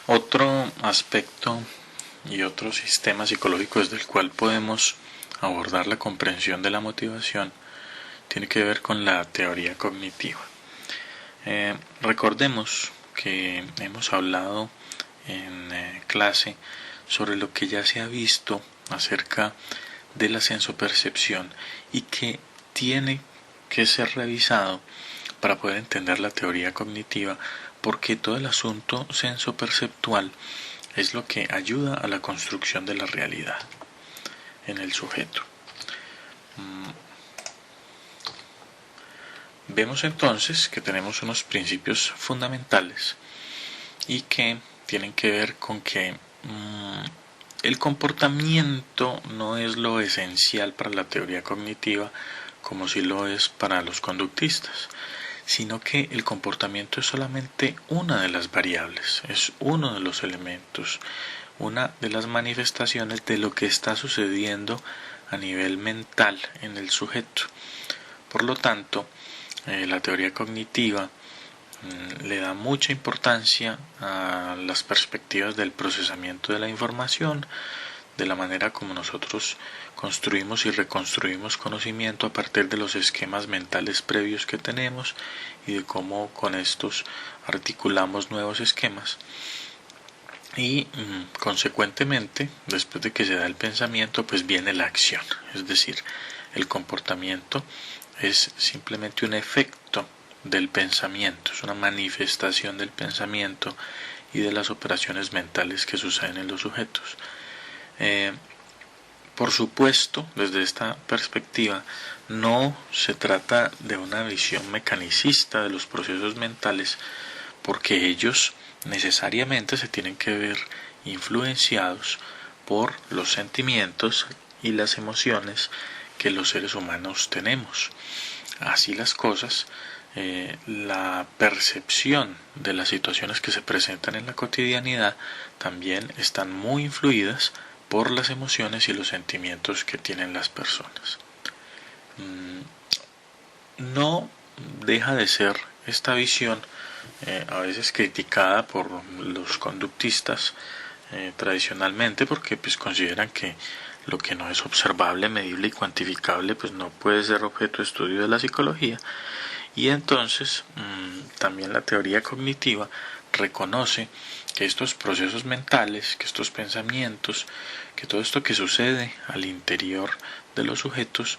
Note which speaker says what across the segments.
Speaker 1: Otro aspecto y otro sistema psicológico desde el cual podemos abordar la comprensión de la motivación tiene que ver con la teoría cognitiva. Recordemos que hemos hablado en clase sobre lo que ya se ha visto acerca de la sensopercepción y que tiene que ser revisado para poder entender la teoría cognitiva, porque todo el asunto sensoperceptual es lo que ayuda a la construcción de la realidad en el sujeto. Vemos entonces que tenemos unos principios fundamentales y que tienen que ver con que el comportamiento no es lo esencial para la teoría cognitiva como si lo es para los conductistas, sino que el comportamiento es solamente una de las variables, es uno de los elementos, una de las manifestaciones de lo que está sucediendo a nivel mental en el sujeto. Por lo tanto, la teoría cognitiva le da mucha importancia a las perspectivas del procesamiento de la información, de la manera como nosotros construimos y reconstruimos conocimiento a partir de los esquemas mentales previos que tenemos y de cómo con estos articulamos nuevos esquemas. Y consecuentemente, después de que se da el pensamiento, pues viene la acción. Es decir, el comportamiento es simplemente un efecto del pensamiento, es una manifestación del pensamiento y de las operaciones mentales que suceden en los sujetos. Por supuesto, desde esta perspectiva, no se trata de una visión mecanicista de los procesos mentales, porque ellos necesariamente se tienen que ver influenciados por los sentimientos y las emociones que los seres humanos tenemos. Así las cosas, la percepción de las situaciones que se presentan en la cotidianidad también están muy influidas por las emociones y los sentimientos que tienen las personas. No deja de ser esta visión a veces criticada por los conductistas tradicionalmente, porque pues consideran que lo que no es observable, medible y cuantificable pues no puede ser objeto de estudio de la psicología. Y entonces también la teoría cognitiva reconoce que estos procesos mentales, que estos pensamientos, que todo esto que sucede al interior de los sujetos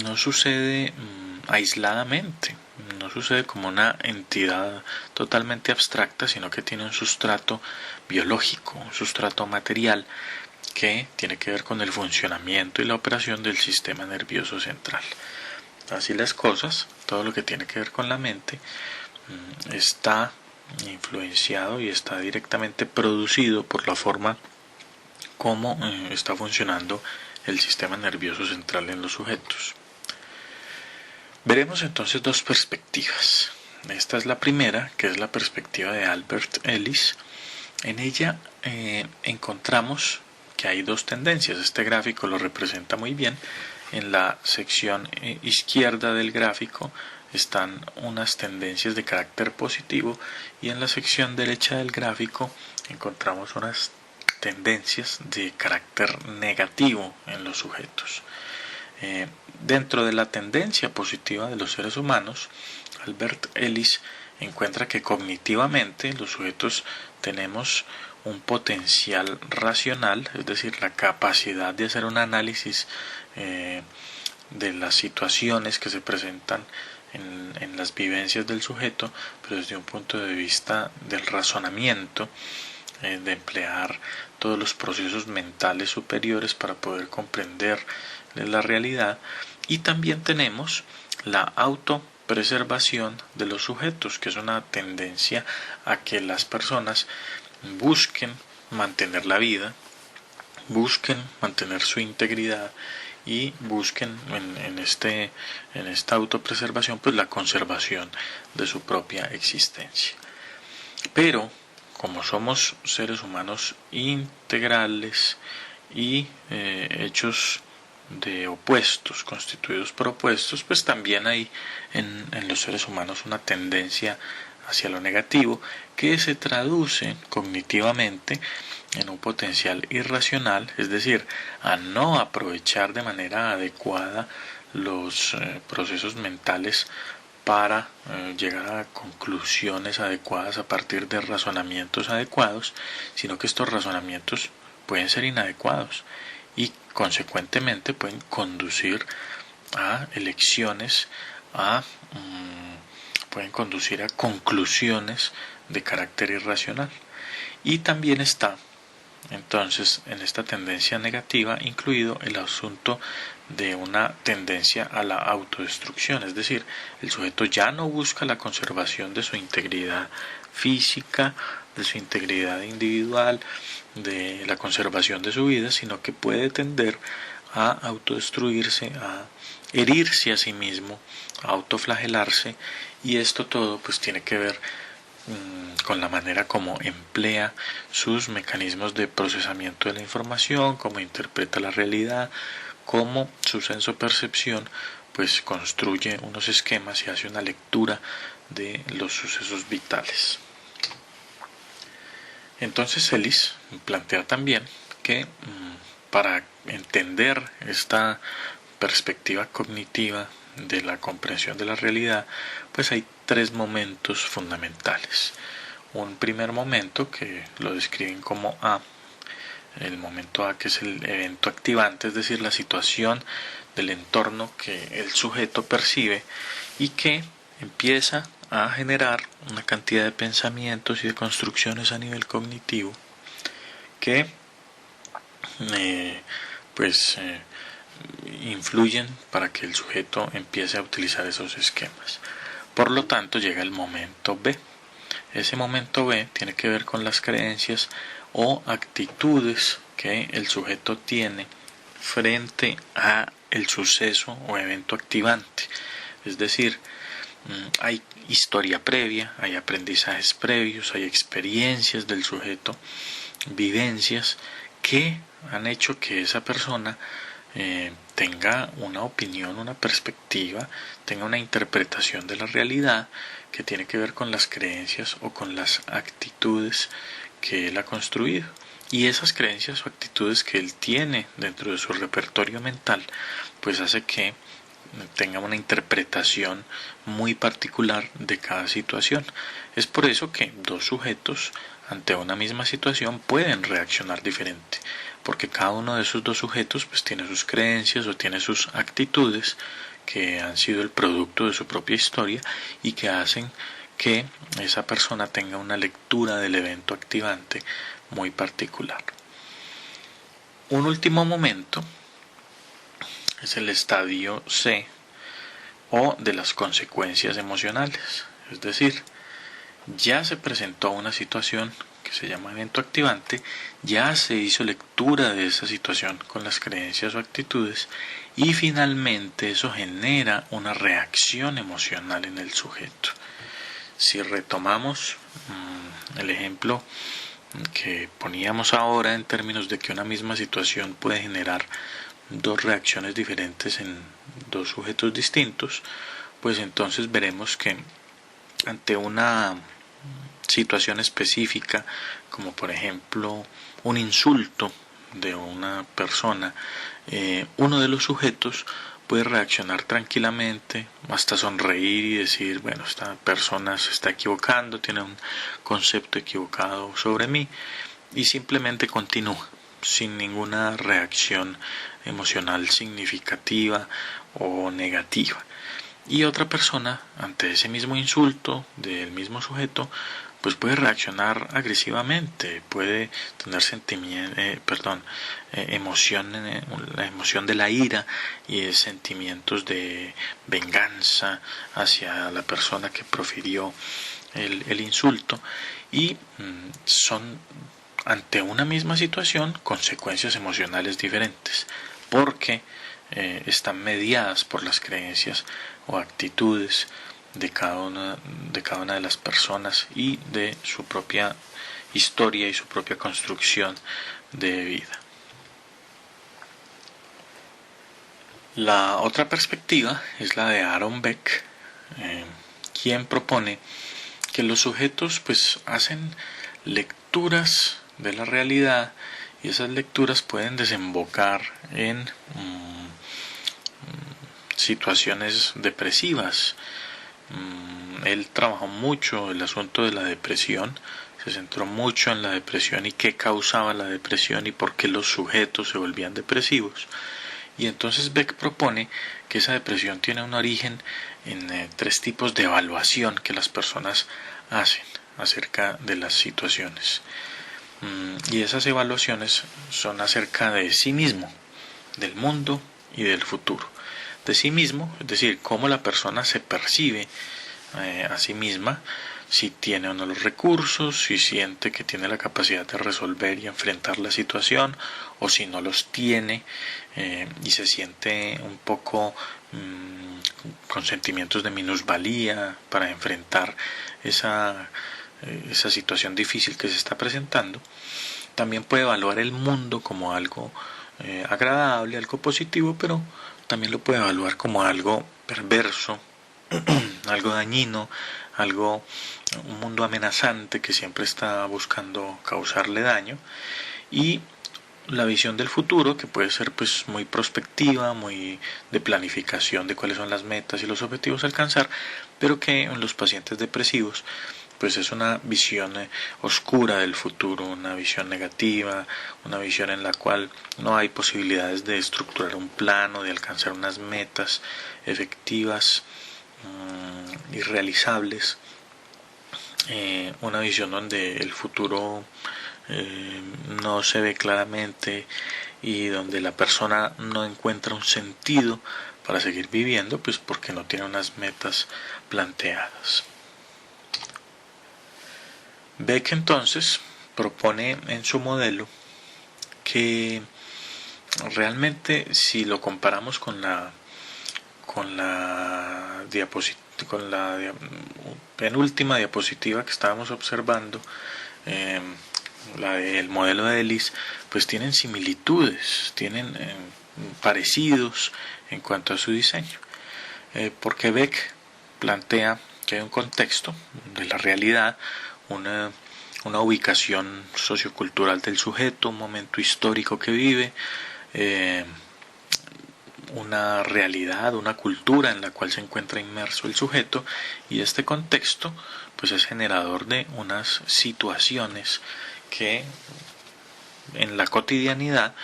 Speaker 1: no sucede aisladamente, no sucede como una entidad totalmente abstracta, sino que tiene un sustrato biológico, un sustrato material que tiene que ver con el funcionamiento y la operación del sistema nervioso central. Así las cosas, todo lo que tiene que ver con la mente está influenciado y está directamente producido por la forma como está funcionando el sistema nervioso central en los sujetos. Veremos entonces dos perspectivas. Esta es la primera, que es la perspectiva de Albert Ellis. En ella encontramos que hay dos tendencias. Este gráfico lo representa muy bien. En la sección izquierda del gráfico están unas tendencias de carácter positivo y en la sección derecha del gráfico encontramos unas tendencias de carácter negativo en los sujetos. Dentro de la tendencia positiva de los seres humanos, Albert Ellis encuentra que cognitivamente los sujetos tenemos un potencial racional, es decir, la capacidad de hacer un análisis de las situaciones que se presentan en las vivencias del sujeto, pero desde un punto de vista del razonamiento, de emplear todos los procesos mentales superiores para poder comprender la realidad. Y también tenemos la autopreservación de los sujetos, que es una tendencia a que las personas busquen mantener la vida, busquen mantener su integridad y busquen en esta autopreservación pues la conservación de su propia existencia. Pero como somos seres humanos integrales y hechos de opuestos, constituidos por opuestos, pues también hay en los seres humanos una tendencia hacia lo negativo, que se traduce cognitivamente en un potencial irracional, es decir, a no aprovechar de manera adecuada los procesos mentales para llegar a conclusiones adecuadas a partir de razonamientos adecuados, sino que estos razonamientos pueden ser inadecuados y consecuentemente pueden conducir a elecciones, pueden conducir a conclusiones de carácter irracional. Y también está entonces en esta tendencia negativa incluido el asunto de una tendencia a la autodestrucción, es decir, el sujeto ya no busca la conservación de su integridad física, de su integridad individual, de la conservación de su vida, sino que puede tender a autodestruirse, a herirse a sí mismo, a autoflagelarse, y esto todo pues tiene que ver con la manera como emplea sus mecanismos de procesamiento de la información, cómo interpreta la realidad, cómo su senso-percepción pues construye unos esquemas y hace una lectura de los sucesos vitales. Entonces Ellis plantea también que para entender esta perspectiva cognitiva de la comprensión de la realidad, pues hay tres momentos fundamentales. Un primer momento que lo describen como A, el momento A, que es el evento activante, es decir, la situación del entorno que el sujeto percibe y que empieza a generar una cantidad de pensamientos y de construcciones a nivel cognitivo que influyen para que el sujeto empiece a utilizar esos esquemas. Por lo tanto, llega el momento B. Ese momento B tiene que ver con las creencias o actitudes que el sujeto tiene frente a el suceso o evento activante. Es decir, hay historia previa, hay aprendizajes previos, hay experiencias del sujeto, vivencias que han hecho que esa persona tenga una opinión, una perspectiva, tenga una interpretación de la realidad que tiene que ver con las creencias o con las actitudes que él ha construido. Y esas creencias o actitudes que él tiene dentro de su repertorio mental, pues hace que tenga una interpretación muy particular de cada situación. Es por eso que dos sujetos ante una misma situación pueden reaccionar diferente, porque cada uno de esos dos sujetos pues tiene sus creencias o tiene sus actitudes que han sido el producto de su propia historia y que hacen que esa persona tenga una lectura del evento activante muy particular. Un último momento es el estadio C o de las consecuencias emocionales, es decir, ya se presentó una situación que se llama evento activante, ya se hizo lectura de esa situación con las creencias o actitudes y finalmente eso genera una reacción emocional en el sujeto. Si retomamos el ejemplo que poníamos ahora en términos de que una misma situación puede generar dos reacciones diferentes en dos sujetos distintos, pues entonces veremos que ante una situación específica, como por ejemplo un insulto de una persona, uno de los sujetos puede reaccionar tranquilamente, hasta sonreír y decir, bueno, esta persona se está equivocando, tiene un concepto equivocado sobre mí, y simplemente continúa sin ninguna reacción emocional significativa o negativa. Y otra persona, ante ese mismo insulto del mismo sujeto, pues puede reaccionar agresivamente, puede tener la emoción de la ira y sentimientos de venganza hacia la persona que profirió el insulto, y son ante una misma situación consecuencias emocionales diferentes, porque están mediadas por las creencias o actitudes de cada una de las personas y de su propia historia y su propia construcción de vida. La otra perspectiva es la de Aaron Beck, quien propone que los sujetos pues hacen lecturas de la realidad y esas lecturas pueden desembocar en situaciones depresivas. Él trabajó mucho el asunto de la depresión, se centró mucho en la depresión y qué causaba la depresión y por qué los sujetos se volvían depresivos. Y entonces Beck propone que esa depresión tiene un origen en 3 tipos de evaluación que las personas hacen acerca de las situaciones. Y esas evaluaciones son acerca de sí mismo, del mundo y del futuro. De sí mismo, es decir, cómo la persona se percibe a sí misma, si tiene o no los recursos, si siente que tiene la capacidad de resolver y enfrentar la situación, o si no los tiene y se siente un poco con sentimientos de minusvalía para enfrentar esa situación difícil que se está presentando. También puede evaluar el mundo como algo agradable, algo positivo, pero también lo puede evaluar como algo perverso, algo dañino, un mundo amenazante que siempre está buscando causarle daño. Y la visión del futuro, que puede ser pues muy prospectiva, muy de planificación de cuáles son las metas y los objetivos a alcanzar, pero que en los pacientes depresivos pues es una visión oscura del futuro, una visión negativa, una visión en la cual no hay posibilidades de estructurar un plano, de alcanzar unas metas efectivas y realizables, una visión donde el futuro no se ve claramente y donde la persona no encuentra un sentido para seguir viviendo, pues porque no tiene unas metas planteadas. Beck entonces propone en su modelo que realmente, si lo comparamos con la penúltima diapositiva que estábamos observando, la del modelo de Ellis, pues tienen similitudes, tienen parecidos en cuanto a su diseño, porque Beck plantea que hay un contexto de la realidad, una ubicación sociocultural del sujeto, un momento histórico que vive, una realidad, una cultura en la cual se encuentra inmerso el sujeto, y este contexto pues es generador de unas situaciones que en la cotidianidad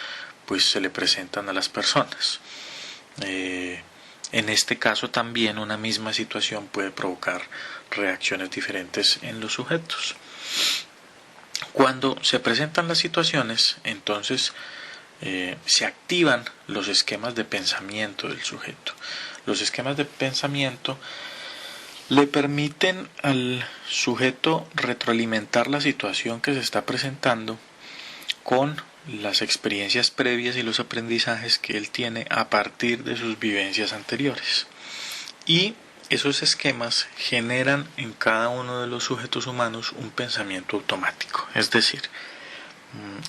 Speaker 1: pues se le presentan a las personas. En este caso también una misma situación puede provocar reacciones diferentes en los sujetos. Cuando se presentan las situaciones, entonces se activan los esquemas de pensamiento del sujeto. Los esquemas de pensamiento le permiten al sujeto retroalimentar la situación que se está presentando con las experiencias previas y los aprendizajes que él tiene a partir de sus vivencias anteriores. Y esos esquemas generan en cada uno de los sujetos humanos un pensamiento automático. Es decir,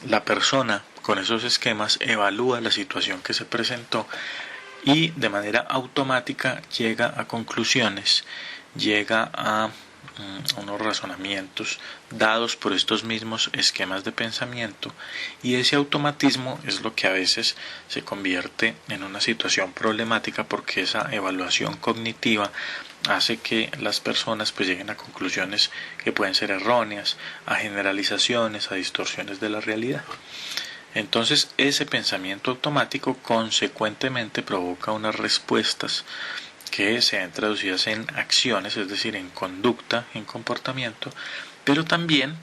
Speaker 1: la persona con esos esquemas evalúa la situación que se presentó y de manera automática llega a conclusiones, llega a unos razonamientos dados por estos mismos esquemas de pensamiento, y ese automatismo es lo que a veces se convierte en una situación problemática, porque esa evaluación cognitiva hace que las personas pues lleguen a conclusiones que pueden ser erróneas, a generalizaciones, a distorsiones de la realidad. Entonces ese pensamiento automático consecuentemente provoca unas respuestas que se ven traducidas en acciones, es decir, en conducta, en comportamiento, pero también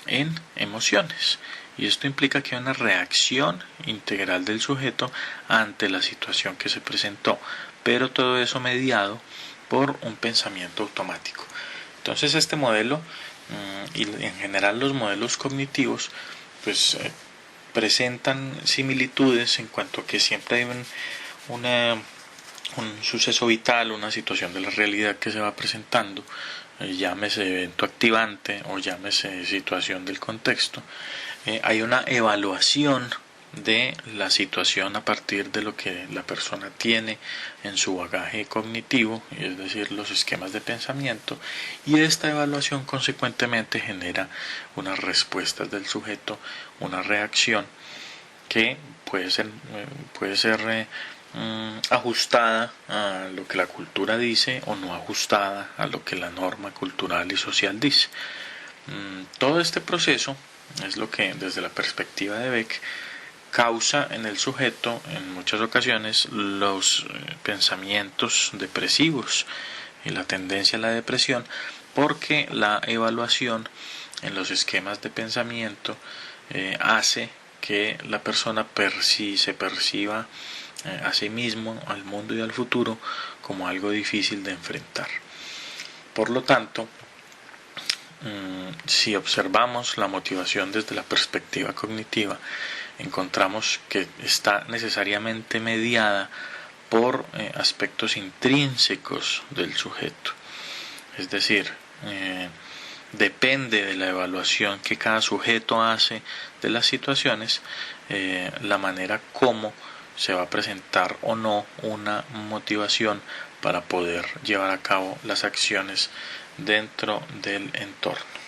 Speaker 1: en emociones. Y esto implica que hay una reacción integral del sujeto ante la situación que se presentó, pero todo eso mediado por un pensamiento automático. Entonces este modelo y en general los modelos cognitivos pues presentan similitudes en cuanto a que siempre hay un suceso vital, una situación de la realidad que se va presentando, llámese evento activante o llámese situación del contexto. Hay una evaluación de la situación a partir de lo que la persona tiene en su bagaje cognitivo, es decir, los esquemas de pensamiento, y esta evaluación consecuentemente genera unas respuestas del sujeto, una reacción que puede ser ajustada a lo que la cultura dice o no ajustada a lo que la norma cultural y social dice. Todo este proceso es lo que desde la perspectiva de Beck causa en el sujeto en muchas ocasiones los pensamientos depresivos y la tendencia a la depresión, porque la evaluación en los esquemas de pensamiento hace que la persona se perciba a sí mismo, al mundo y al futuro como algo difícil de enfrentar. Por lo tanto, si observamos la motivación desde la perspectiva cognitiva, encontramos que está necesariamente mediada por aspectos intrínsecos del sujeto. Es decir, depende de la evaluación que cada sujeto hace de las situaciones, la manera como se va a presentar o no una motivación para poder llevar a cabo las acciones dentro del entorno.